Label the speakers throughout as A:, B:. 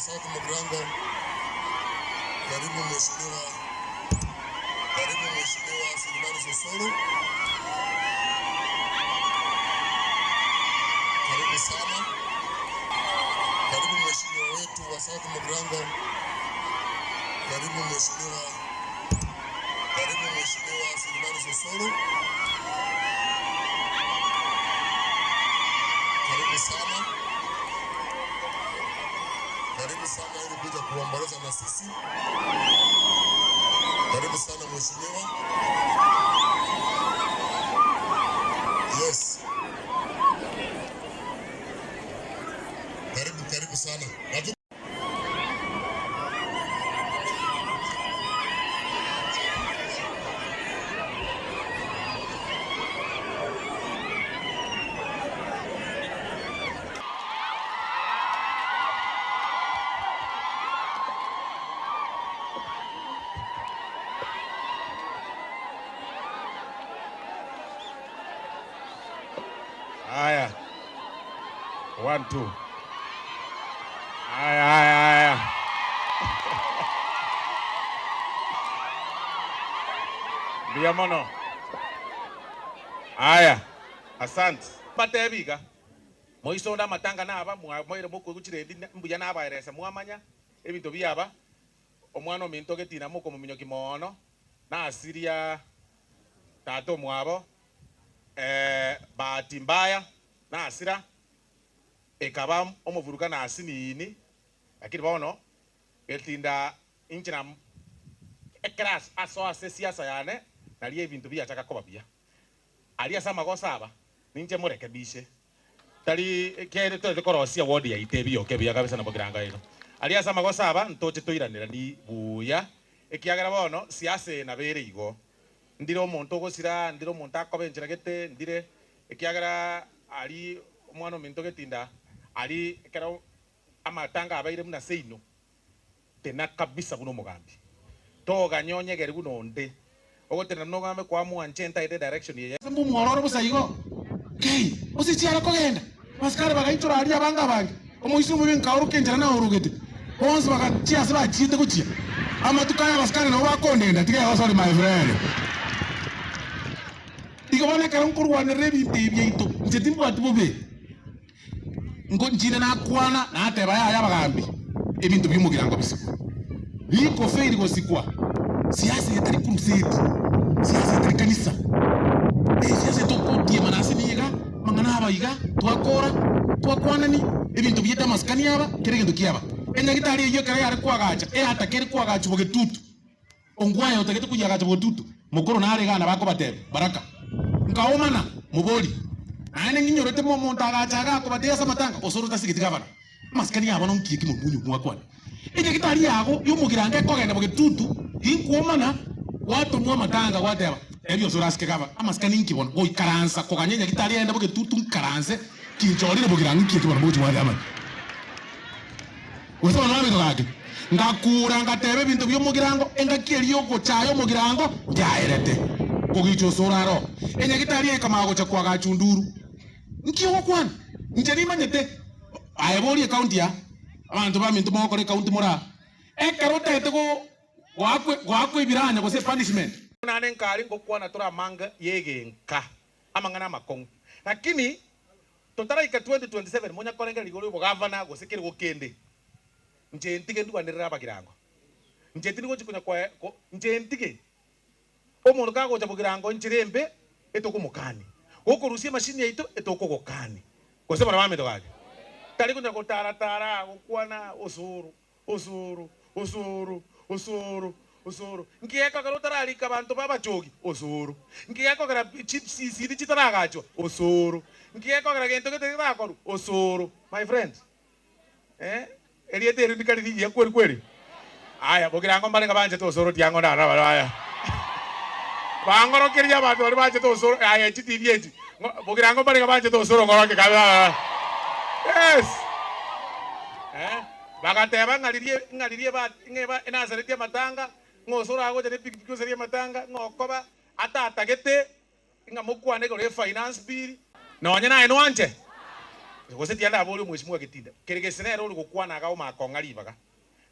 A: South Mugrango. Karibu Mheshimiwa Silvanus Osoro. Karibu sana. Karibu Mheshimiwa wetu wa South Mugrango. Karibu Mheshimiwa Silvanus Osoro. Karibu sana. Karibu sana ili kuja kuomboleza na sisi. Karibu sana Mheshimiwa. Yes. Karibu sana.
B: Aya. 1 2. Aya. Biamono. Aya. Asante. Batebiga. Moisonda matanga naba moire moko guchiredi mbuya naba eresa mwamanya ebintu byaba omwana ominto getina moko muminyo kimono na asiria tato mwabo bahati mbaya na asira ekaba omuvuruka na asinini lakini baono etinda inchina ekras aso asesiasa yane nali ebintu byachaka koba bya ali asa magosa aba ninje murekebishe tali kere to dekorosia wodi ya itebio kebya kabisa na bogiranga ino ali asa magosa aba ntoche toiranira ni buya ekiagara bono siasa na bere igo ndire omuntu ogosira ndire omuntu akobenjera gete ndire ekiagara ali omwana ominto getinda ali ekera amatanga abaire muna seino tena kabisa buno mugambi toga nyonyegere buno nde ogotena no gambe kwa mu anchenta ide direction ye
C: mbu muororo busayigo kei usichiara kogenda maskara bagaintura ali abanga bange omuisu mu binka urukenjera na urugete bonse bagachia seba chite kuchia amatukaya baskara no bakondenda tige wasori my friend igobana kara nkurwana rebinte byito njetimbo atubobe ngo njire na kwana na ateba ya bagambi ebintu byumugirango bisiko biko feiri gosikwa siasa yetari crusade siasa yetari kanisa siasa tokotie manasi niga mangana abayiga twakwanani ebintu byeta maskani aba kirigendo kiaba enyagitari iyo kare yari kwagacha hata kere kwagacha bogetutu ongwayo utagete kujagacha bogetutu mukoro na aregana bako batebe baraka nkaomana muboli ane nginyorete mo montaga chaga ko batesa matanga osoro tasigitika bana maskani aba no nkiki munyu mwakwana enyagitari yago yumugirange kogenda bogetutu hinkuomana watu mwa matanga wateba ebyo soraske kaba amaskani nkibona go ikaransa koganyenya gitari enda bogetutu nkaranse kinchorire bogirange nkiki bana boji wali amana Wesa wana wamito kake ngakura ngatebe bintu byumugirango engakiriyo gochayo mugirango jaerete kogicho soraro enyagitari ekamago chakwa gachunduru nkiyo kwana njeni manyete ayebori account ya abantu bamintu moko re account mura ekarota etego gwakwe ibiranya gose punishment
B: nane nkari ngokwana tora manga yegenka amangana makong lakini totara ika 2027 monya korenga ligoro bogavana gosekere gokende njentige ndwanirira bagirango njetini go chikunya kwa njentige omuntu kago chabugirango nchirembe etokumukani gokurusia mashini yaito etokogokani gose bana bamito gake tali kunya gotara gokwana osoro ngieka karotara alika bantu babachogi osoro ngieka kara chips sidi chitaragacho osoro ngieka kara gento geterakoro osoro my friend eliete rindikali ya kweli aya bogirango mbale ngabanje to osoro tiango na aya bangoro kirya bantu bali banje to osoro aya chitibyeji bogirango mbale ngabanje to osoro ngoroke kabya yes bagateba ngalirie ba ngeba enazareti matanga ngosoro ago jere pikipiki serie matanga ngokoba atagete ngamukwane ko finance bill no nyana eno anje gose tianda abori mheshimiwa Gitinda keregesene ro gukwana ga umakonga ribaga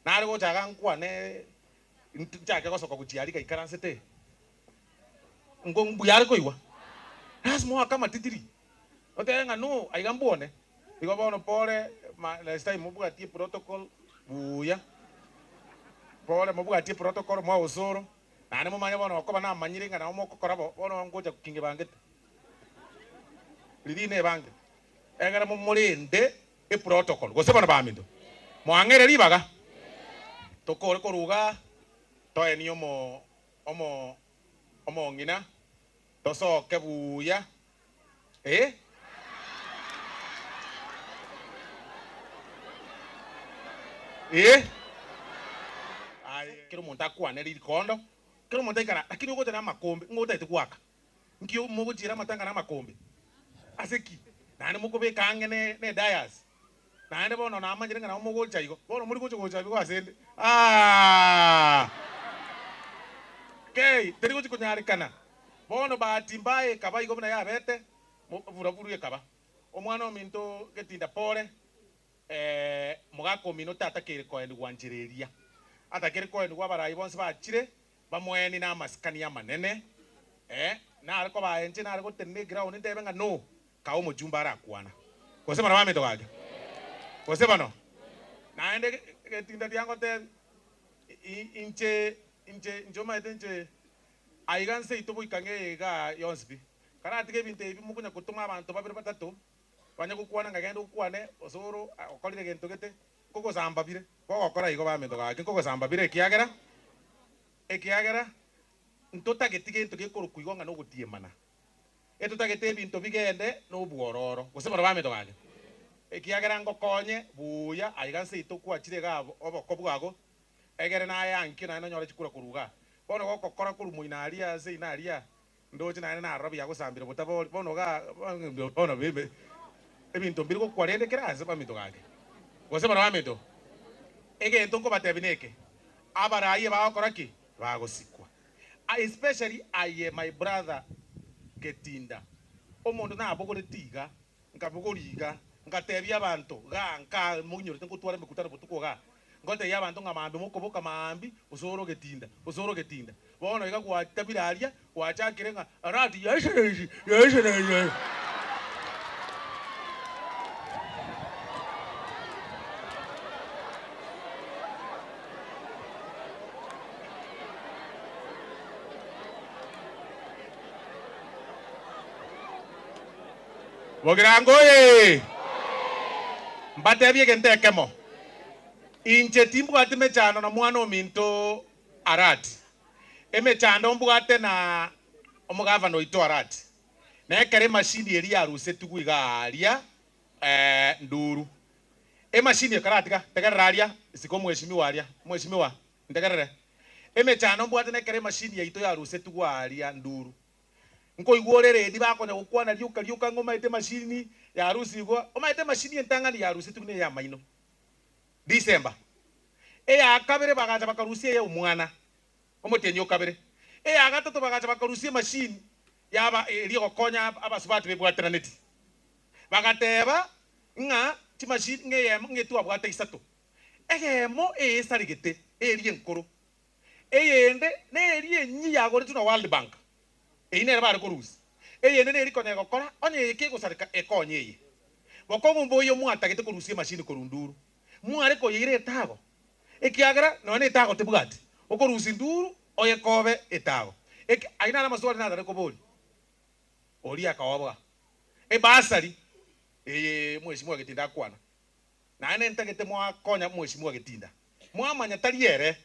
B: na ari gochaga nkwane nchake gosoka gutiarika ikaransete ngo mbuyari koiwa lazima kama titiri otenga no aigambone digo bono pole last time mubugatie protocol buya pole mubugatie protocol mwa usoro na nemo manya bono ko bana manyiringa na mo kokora bono ngoja kukinge bangete lidine bange egara mo molinde e protocol gose bana bamindo mwangere ribaga tokore koruga toeni omo ngina tosoke buya eh ai kero monta kwane ri kondo kero monta ikara lakini uko tena makombe ngota itikwaka nkio mugo jira matanga na makombe aseki nani muko be kangene ne dias nani bono na amanjire ngana mugo chaigo bono muri kucho gocha bigo asende okay teri kucho kunyari kana bono bahati mbaye kaba igo na yabete vura kaba omwana ominto Gitinda pole mugako minota atakire koendi gwanjireria atakire koendi gwa barayi bonse bachire bamweni na maskani manene na ariko baenje na ariko tenne ground ndebe nga no kawo mujumba arakwana kose bana bamito gage kose bano na ende Gitinda diango te inche njoma edenje aiganse itubu ikange ga yonsbi kana atike binte ibi mukunya kutuma abantu babiri batatu banya gukwana ngagenda gukwane osoro okorire gento gete koko samba bire koko kora igo bamendo gake koko samba bire ekiagera ntota getige nto gekoro kuigonga no gutie mana etota gete binto bigende no buororo gusebora bamendo gake ekiagera ngokonye buya aiganse itoku achire gabo oboko bwago egere na yanki na nyore chikura kuruga bono goko kora kuru muinaria ze inaria ndoje na arabi yago sambira botabori bono bebe ebinto mbiri gukwarende kiraze bamito gake gose bana bamito ege ntongo batebineke abaraye bakoraki bagosikwa especially aye my brother Gitinda omuntu na abogore tiga nkabogoriga ngatebya abantu ganka munyoro nkutwara mikutano butuko ga ngote yabantu ngamambi mukoboka mambi usoro Gitinda bono iga kwa tabiraria wachakire nga radi yeshereji Bogirangoye mbatebye gentekemo inche timbwate mechano na mwana ominto Arati emechando mbwate na omugavana oito Arati na ekere mashini eri aruse tuguiga aria nduru mashini ekaratika tegereraria siko mheshimiwa ntegerere emechando mbwate na ekere mashini yaito yaruse tugu aria nduru nko igorere ndi bakonya gukwana riuka ngoma ite mashini ya harusi igwa omaite mashini entangani ya harusi tukune ya maino December ya kabere bagacha bakarusie ya umwana omotenyo kabere ya gatatu bagacha bakarusie mashini yaba rio konya abasubati bebwatira neti bagateba nga ti mashini ngetu abwata isato egemo esarigete erie nkoro eyende ne erie nyi ya gore tuna World Bank ine bari korusi eyende ne rikone gokora onye yike gusarika ekonye ye bokongo mboyo mwata gete korusie mashini korunduru mware ko yire tago ekiagara none tago tebugati okorusi nduru oye kobe etago aina na maswali na dare ko boli oli akawabwa basari mheshimiwa Gitinda kwana na ane ntagete mwa konya mheshimiwa Gitinda mwamanya taliere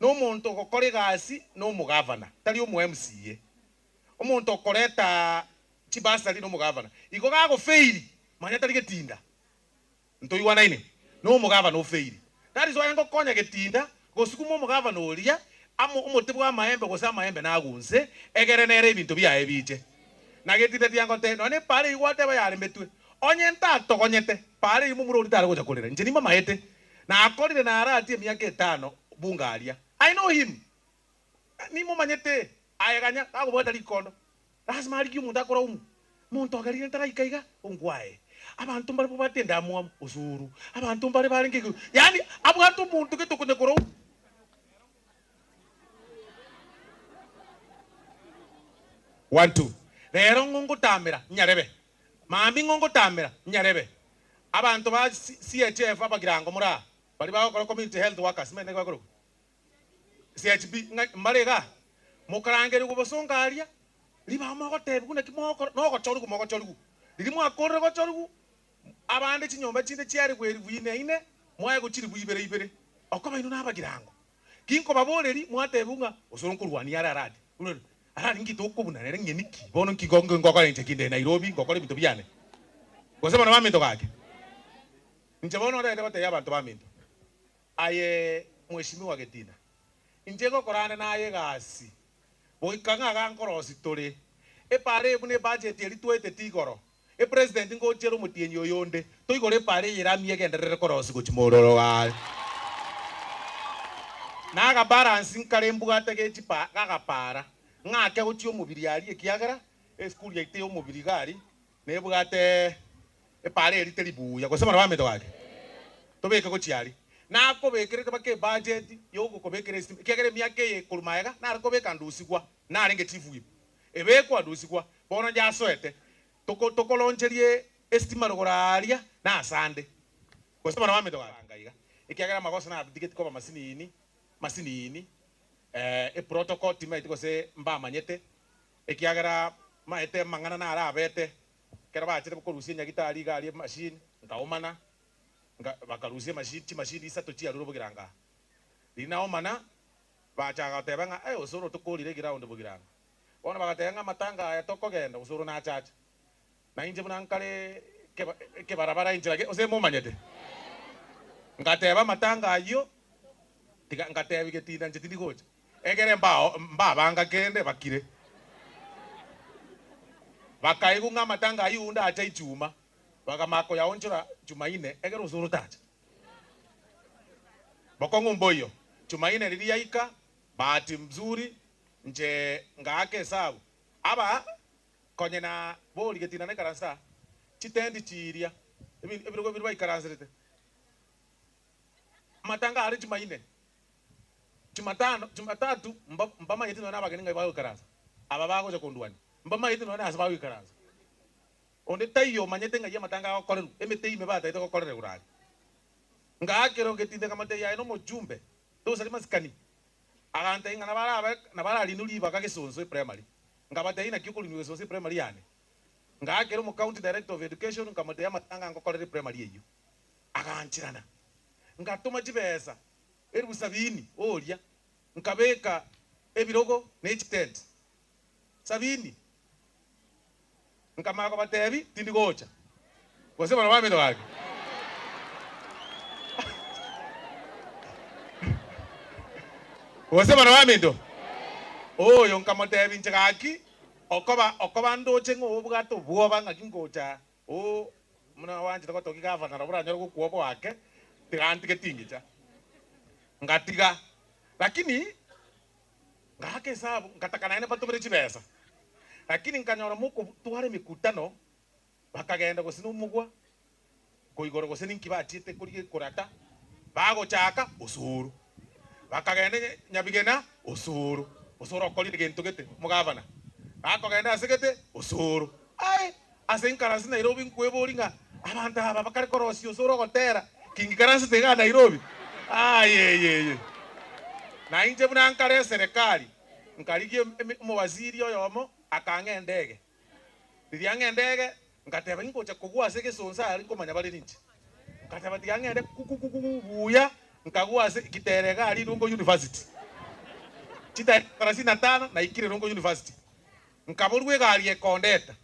B: no muntu gokore gasi no mugavana tali omu MCA omuntu okoreta chibasari no mugavana iko gago faili manya tali Gitinda ntoywana ine no mugavana o faili that is why ngokonya Gitinda gosukuma mugavana oria amo umutibwa maembe gosa maembe na agunse egere nere ibintu bya ebiche na Gitinda tiangote no ne pare igwate ba yare metwe onye nta tokonyete pare imumuro utara goja kolera nje ni mama yete na akorire na Arati emyaka 5 bungaria I know him ni mumanyete ayaganya agobota likondo lazima ali umuntu akora umu muntu agarire ntara ikaiga ongwae abantu mbali batenda amwa usuru abantu mbali balingi yani abantu muntu kitukune kuro wantu rero ngongutamira nyarebe mami ngongutamira nyarebe abantu ba CHF abagirango mura bali bakora community health workers mene bakoro CHB mbarega mukarangeri kubosongaria liba moko tebukune kimoko noko chorugu moko chorugu lilimu akorre ko chorugu abande chinyomba chinde chiari kweri bwine ine mwaye guchiri bwibere ibere okoma ino nabagirango kinko baboreri mwatebunga osoronkurwani yararadi arari ngito okubuna nere ngeniki bono nkigongo ngokora nje kinde Nairobi ngokora bintu byane gosema na mamito kake nje bono rende bate yabantu baminto aye mheshimiwa Getina nje gokorane naye gasi boikanga gankorosi tore pare bune budget eri twete tigoro president ngochero mutienyi oyonde toigore pare yiramie genderere korosi gochimororo ga naga balance nkare mbugate gechipa gagapara ngake gutio mubiri ari ekiagara school yaite omubiri gari nebugate pare eri teribuya gosema bameto gake tobeke gochiari nako bekerete bake budget yogo kobekere kegere miake ye kurumaega nariko beka ndusigwa narenge chief whip ebekwa ndusigwa bono ja soete toko loncherie estimate goraria na sande gosema bameto gangaiga ikiagara magosa na ticket ko masinini protocol time itiko se mba manyete ekiagara maete mangana na arabete kera bachete ko rusinya gitari gari machine ngaomana bakarusie machine isa to chia ruro bugiranga lina omana bachaga tebanga osoro tukolire ground bugiranga bona bagatenga matanga ya toko genda osoro na chacha na inje bunankale ke barabara inje lage ose mo manyete ngateba matanga ayo tiga ngateba Getina nje tindigocha egere mba banga kende bakire bakaigunga matanga ayunda acha ichuma bakamako ya onchora Jumaine egero usuru tacha bokongo mboyo Jumaine liliyaika bahati mzuri nje ngake sabu aba konye na boli Getina ne karansa chitendi chiria ebiro biro baikaranzete matanga ari Jumaine Jumatatu mbama yetino na bageninga bayo karanza aba bago je konduani mbama yetino na asabayo karanza onde tayo manyete nga yamatanga akoreru emetei mebata ito akorere urali ngakero Getina kamate ya ino mojumbe to sali maskani agante nga na bara linuli bakage sonso primary ngabate ina kyukuli ni sonso primary yane ngakero mu county director of education kamate yamatanga akorere primary yeyo aganchirana ngatuma chibesa eribu 70 olia nkabeka ebirogo n'ekitent 70 nkamako batebi tindigocha gosema bameto gake gosema bameto oyo nkamotebi nchagaki okoba ndoche ngo bwato bwoba ngakingocha muna wanje tokotoki gavana rabura nyoro kuobo wake tiganti ketingicha ngatiga lakini ngake sabu ngatakana ene pato berichi besa lakini nkanyora muko tuware mikutano bakagenda gosino mugwa koigoro gosini nkibachite kuri kurata bago chaka usuru bakagenda nyabigena usuru okolire gento gete mugavana bakagenda asigete usuru ai asenkarasi Nairobi nkweboringa abantu aba bakari korosi usuru gotera kingikarasi tega Nairobi ye na inje bunankare serikali nkarigie mu waziri oyomo akange ndege ndiyange ndege ngateba ngocha kugwa seke sonsa ari komanya bali ninje ngateba ndiyange buya nkagwa se kiterega ari Rongo University chita 35 na ikire Rongo University nkaburwe gari ekondeta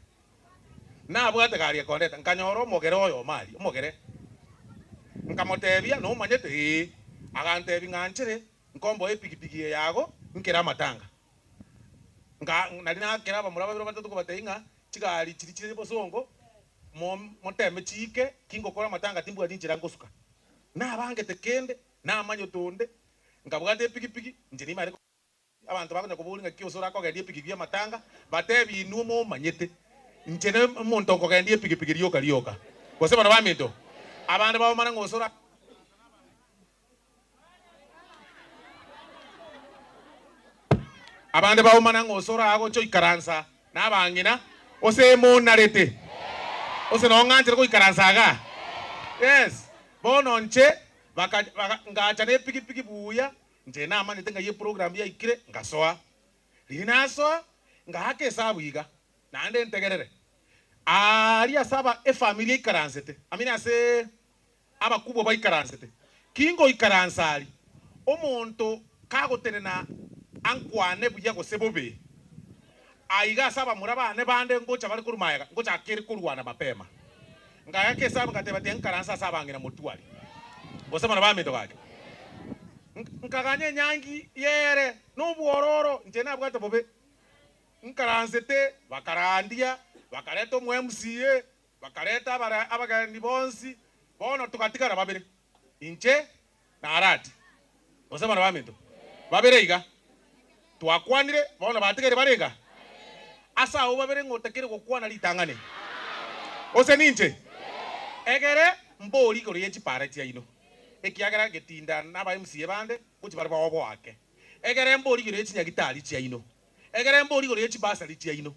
B: na bwate gari ekondeta nkanyoro mogere oyo mali mogere nkamotebia no manyete agantebi nganchere nkombo epikipiki yago nkera matanga nalina kera bamuraba biro batatu kubateinga chigari chiri bosongo moteme chike kingo kora matanga timbu adinjira ngosuka na bange tekende na manyo tonde ngabwate epikipiki njeni mari abantu bakanya kubulinga kiosora ko gadi epikipiki matanga batebi numo manyete njene monto ko gadi epikipiki ryoka Gose bana baminto. Abande bawo mana ngosora. Abande bawo mana ngosora ago cho ikaransa na bangina ose mo narete. Ose no nganjira ko ikaransa ga. Yes. Bono nche baka ngacha ne piki buya nje na amani tenga ye program ya ikire ngasoa. Linasoa ngahake sabu iga. Nande ntegerere. Aria saba familia ikaransete. Amina se abakubo ba ikaransete. Kingo ikaransali. Omonto kagotere na ankwane buya go sebobe. Aiga saba muraba ne bande ngocha bari kurumayaga. Ngocha akiri kurwana mapema. Ngayake saba kateba tenkaransa saba ngina mutuali. Gose bana bamito kake. Nkaganye nyangi yere no buororo njena bwata bobe. Nkaransete bakarandia bakareta mu MCA bakareta abagandi bonsi bono tukatikara babere inche na arati gose bana bamito babere iga twakwanire bono batikere barenga asa abo babere ngotakire gukwana litangane ose ninche egere mbori ko yechi parati ino ekiagera getinda naba MCA bande kuchi bari bawo wake egere mbori ko yechi nyagitali chi ino egere mbori ko yechi basali chi ino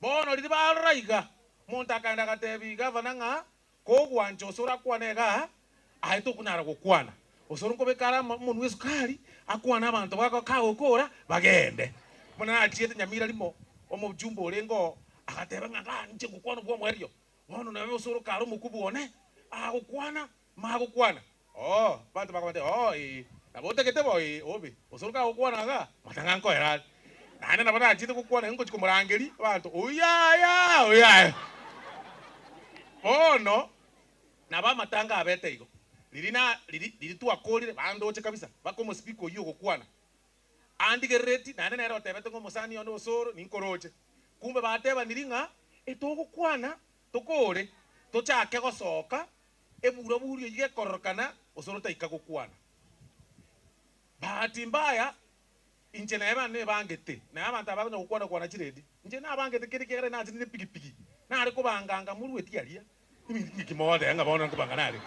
B: bono lidi baraiga monta kanda katebi gavana nga ko gwancho osora kwanega aito kunara gukwana osoro ko bekara munu esukali akwana abantu bako kagokora bagende mona achiete nyamira limo omo jumbo lengo akateba nga nje gukwana gwo mwerio bono nawe osoro karo mukubone agukwana magukwana bantu bakamate nabote ketebo obe osoro kagokwana ga matanga nko era nane na bana ajite kukwana ngo chikumurangeri abantu oyaya bono naba matanga abete igo liri tu akolire bando oche kabisa bakomo speak oyo gukwana andige reti nane na rotebete ngo musani yondo osoro ninkoroche kumbe bateba niringa etogukwana tokore tochake gosoka eburo burio yige korokana osoro taika gukwana bahati mbaya inche na eba ne bangete na abantu abagana gukwana kwana chiredi inche na bangete kere na atine pigi na ari kubanganga muri wetiaria ibi kimode nga bona kubangana ari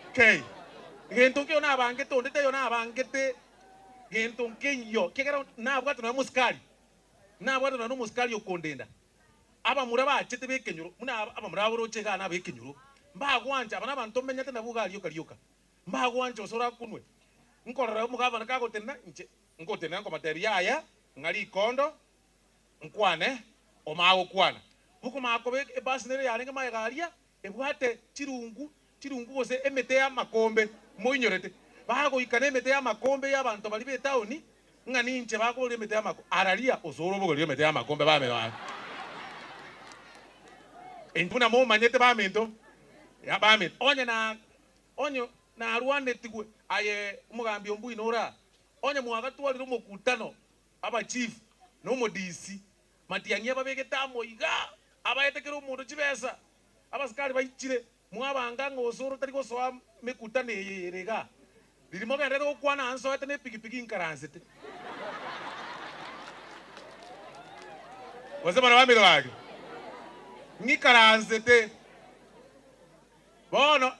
B: okay gento ke na bangete ondete yo na bangete gento ke yo kegera na bwato na muskali na bwato na muskali okondenda aba muraba achete bekenyuro muna aba muraburo chega na bekenyuro mbagwanja abana bantu menyate na bugali yokarioka mbagwanja osora kunwe nkorora mugavana kagotena nche ngotena ngo materia aya ngali kondo nkwane omago kwana huko makobe ebasnere yarenga mayegaria ebwate chirungu gose emete ya makombe moinyorete bago ikane emete ya makombe y'abantu bali be town ngani nche bago le emete ya makombe araria osoro bogo le emete ya makombe ba mero entuna mo manyete ba mento ya ba mento onyo na ruane tigwe aye umugambi ombui nora onye muagatwaliro mukutano aba chief no mo DC matiangia babege tamo iga abayetekero umuntu chibesa abasikali bayichire mwabanga ngosoro tari gosoa mekutane yerega lirimo gerero okwana anso etene pigi nkaransete wase bana bamiro bage ngikaransete bono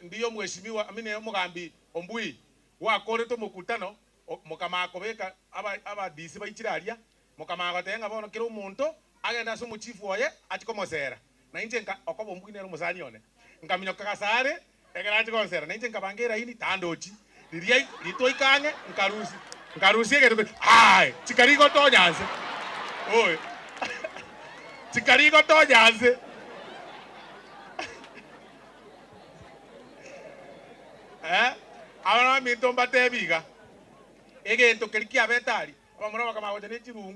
B: ndiyo mheshimiwa amine mugambi ombui wakore to mukutano mukamako beka aba DC bayichiraria mukamako tenga bono kiro umuntu agenda so muchifu oye atikomosera na inje nka okobo ombui nero musani one nkaminyo kakasare egeraje konsera na inje nkabangera ini tandochi liria litoikange nkarusi egero ai chikarigo tonyanze oye chikarigo tonyanze abana minto mbatebiga egento kerikia betali abamura bakamagote ne chirungu